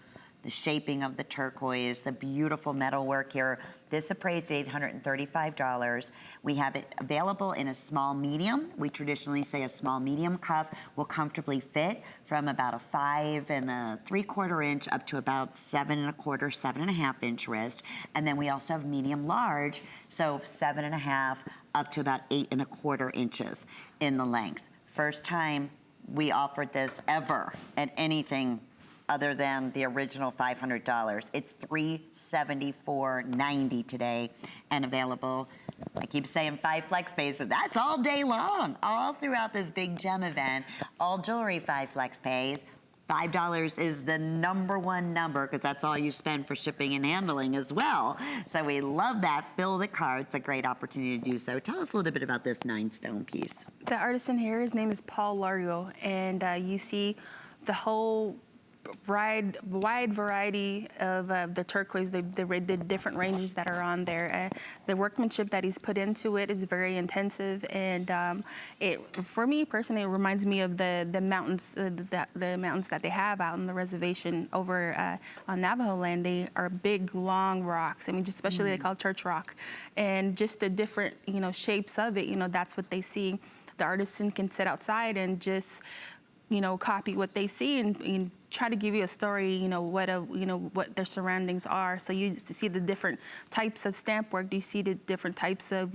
the shaping of the turquoise, the beautiful metal work here. This appraised at $835. We have it available in a small medium. We traditionally say a small medium cuff will comfortably fit from about a 5 3/4 inch up to about 7 1/4, 7 1/2 inch wrist. And then we also have medium large, so 7 1/2 up to about 8 1/4 inches in the length. First time we offered this ever at anything other than the original $500. It's $374.90 today and available. I keep saying 5 flex pays, so that's all day long, all throughout this big gem event. All jewelry 5 flex pays. $5 is the #1 number because that's all you spend for shipping and handling as well. So we love that. Fill the cart. It's a great opportunity to do so. Tell us a little bit about this 9-stone piece. The artisan here, his name is Paul Largo, and you see the whole wide variety of the turquoise, the different ranges that are on there. The workmanship that he's put into it is very intensive, and for me personally, it reminds me of the mountains, the mountains that they have out on the reservation over on Navajo land. They are big, long rocks. I mean, just especially they call church rock, and just the different shapes of it. That's what they see. The artisan can sit outside and just copy what they see and try to give you a story, what their surroundings are. So you see the different types of stamp work. Do you see the different types of,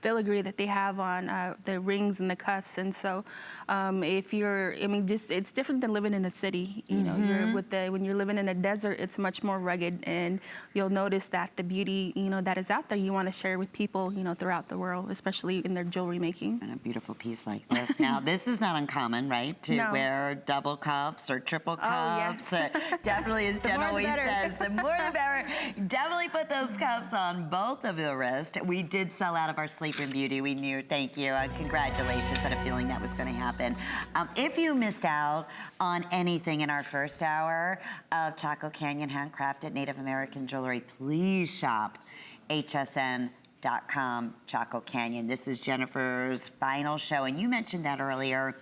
filigree that they have on the rings and the cuffs? And so it's different than living in the city. When you're living in a desert, it's much more rugged, and you'll notice that the beauty, that is out there, you want to share with people, throughout the world, especially in their jewelry making. And a beautiful piece like this. Now, this is not uncommon, right? To wear double cuffs or triple cuffs. Oh, yes. Definitely, as Jen always says, the more the better. Definitely put those cuffs on both of the wrist. We did sell out of our Sleeping Beauty. We knew. Thank you. Congratulations. I had a feeling that was going to happen. If you missed out on anything in our first hour of Chaco Canyon handcrafted Native American jewelry, please shop hsn.com Chaco Canyon. This is Jennifer's final show, and you mentioned that earlier.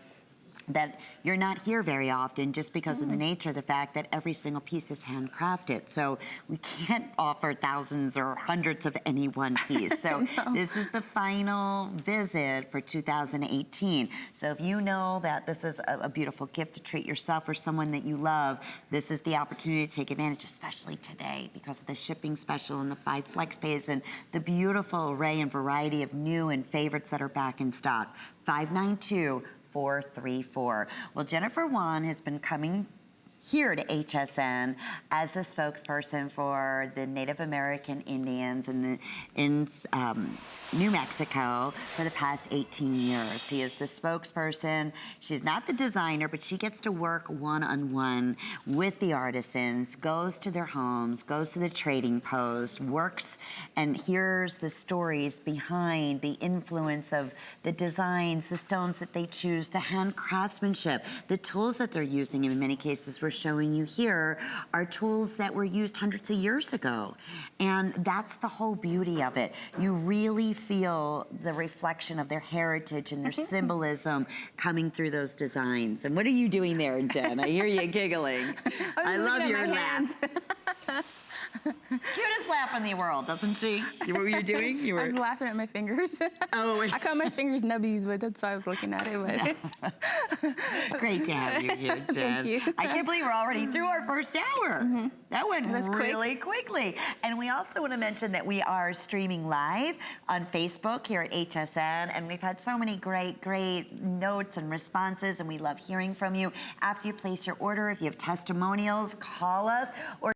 that you're not here very often just because of the nature of the fact that every single piece is handcrafted. So we can't offer thousands or hundreds of any one piece. So No. this is the final visit for 2018. So if you know that this is a beautiful gift to treat yourself or someone that you love, this is the opportunity to take advantage, especially today because of the shipping special and the 5 flex pays and the beautiful array and variety of new and favorites that are back in stock. 592-434. Well, Jennifer Wan has been coming here to HSN as the spokesperson for the Native American Indians in New Mexico for the past 18 years. She is the spokesperson. She's not the designer, but she gets to work one-on-one with the artisans, goes to their homes, goes to the trading post, works and hears the stories behind the influence of the designs, the stones that they choose, the hand craftsmanship, the tools that they're using. In many cases, we're showing you here are tools that were used hundreds of years ago. And that's the whole beauty of it. You really feel the reflection of their heritage and their symbolism coming through those designs. And what are you doing there, Jen? I hear you giggling. I love your laugh. Cutest laugh in the world, doesn't she? What were you doing? You were... I was laughing at my fingers. Oh, I call my fingers nubbies, but that's why I was looking at it. But. Great to have you here, Jen. Thank you. I can't believe we're already through our first hour. That went really quickly. And we also want to mention that we are streaming live on Facebook here at HSN, and we've had so many great notes and responses, and we love hearing from you. After you place your order, if you have testimonials, call us or